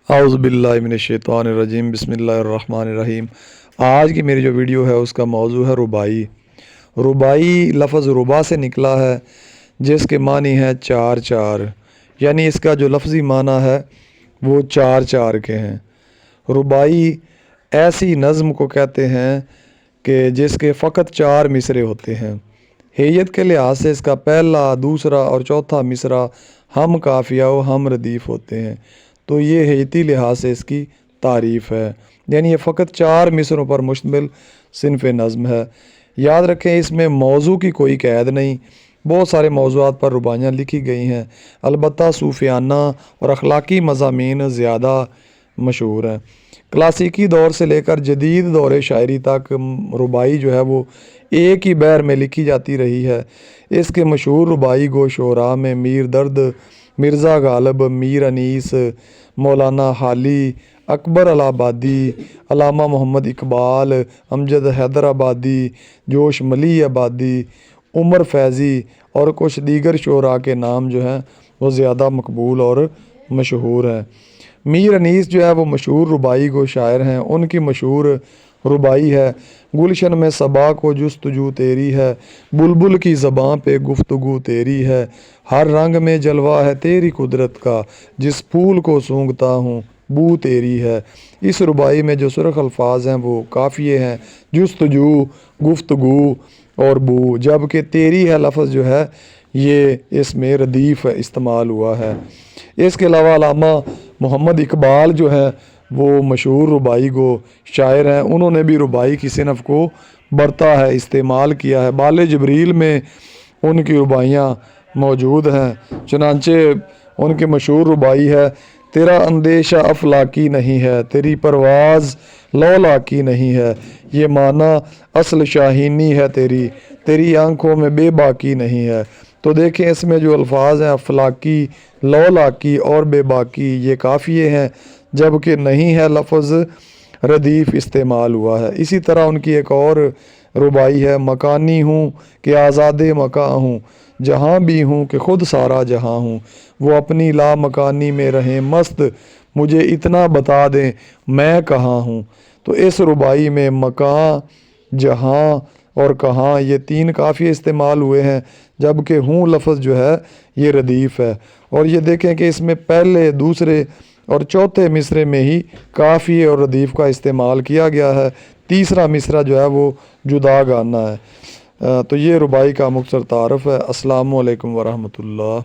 اعوذ باللہ من الشیطان الرجیم، بسم اللہ الرحمن الرحیم۔ آج کی میری جو ویڈیو ہے اس کا موضوع ہے ربائی۔ ربائی لفظ ربا سے نکلا ہے جس کے معنی ہے چار چار، یعنی اس کا جو لفظی معنی ہے وہ چار چار کے ہیں۔ ربائی ایسی نظم کو کہتے ہیں کہ جس کے فقط چار مصرے ہوتے ہیں۔ حیت کے لحاظ سے اس کا پہلا، دوسرا اور چوتھا مصرع ہم قافیہ و ہم ردیف ہوتے ہیں، تو یہ حیتی لحاظ سے اس کی تعریف ہے، یعنی یہ فقط چار مصروں پر مشتمل صنف نظم ہے۔ یاد رکھیں اس میں موضوع کی کوئی قید نہیں، بہت سارے موضوعات پر رباعیاں لکھی گئی ہیں، البتہ صوفیانہ اور اخلاقی مضامین زیادہ مشہور ہیں۔ کلاسیکی دور سے لے کر جدید دور شاعری تک ربائی جو ہے وہ ایک ہی بحر میں لکھی جاتی رہی ہے۔ اس کے مشہور ربائی گو شعراء میں میر درد، مرزا غالب، میر انیس، مولانا حالی، اکبر الہ آبادی، علامہ محمد اقبال، امجد حیدر آبادی، جوش ملی آبادی، عمر فیضی اور کچھ دیگر شعراء کے نام جو ہیں وہ زیادہ مقبول اور مشہور ہیں۔ میر انیس جو ہے وہ مشہور ربائی گو شاعر ہیں۔ ان کی مشہور ربائی ہے: گلشن میں صبا کو جستجو تیری ہے، بلبل کی زباں پہ گفتگو تیری ہے، ہر رنگ میں جلوہ ہے تیری قدرت کا، جس پھول کو سونگھتا ہوں بو تیری ہے۔ اس ربائی میں جو سرخ الفاظ ہیں وہ قافیے ہیں: جستجو، گفتگو اور بو، جبکہ تیری ہے لفظ جو ہے یہ اس میں ردیف استعمال ہوا ہے۔ اس کے علاوہ علامہ محمد اقبال جو ہے وہ مشہور ربائی گو شاعر ہیں۔ انہوں نے بھی ربائی کی صنف کو برتا ہے، استعمال کیا ہے۔ بال جبریل میں ان کی رباعیاں موجود ہیں، چنانچہ ان کی مشہور ربائی ہے: تیرا اندیشہ افلاکی نہیں ہے، تیری پرواز لولاکی نہیں ہے، یہ معنی اصل شاہینی ہے تیری، تیری آنکھوں میں بے باکی نہیں ہے۔ تو دیکھیں اس میں جو الفاظ ہیں افلاکی، لولاکی اور بے باکی یہ قافیے ہیں، جبکہ نہیں ہے لفظ ردیف استعمال ہوا ہے۔ اسی طرح ان کی ایک اور ربائی ہے: مکانی ہوں کہ آزاد مکاں ہوں، جہاں بھی ہوں کہ خود سارا جہاں ہوں، وہ اپنی لا مکانی میں رہیں مست، مجھے اتنا بتا دیں میں کہاں ہوں۔ تو اس ربائی میں مکاں، جہاں اور کہاں یہ تین قافیے استعمال ہوئے ہیں، جبکہ ہوں لفظ جو ہے یہ ردیف ہے۔ اور یہ دیکھیں کہ اس میں پہلے، دوسرے اور چوتھے مصرے میں ہی قافیے اور ردیف کا استعمال کیا گیا ہے، تیسرا مصرع جو ہے وہ جدا گانا ہے۔ تو یہ ربائی کا مختصر تعارف ہے۔ السلام علیکم ورحمۃ اللہ۔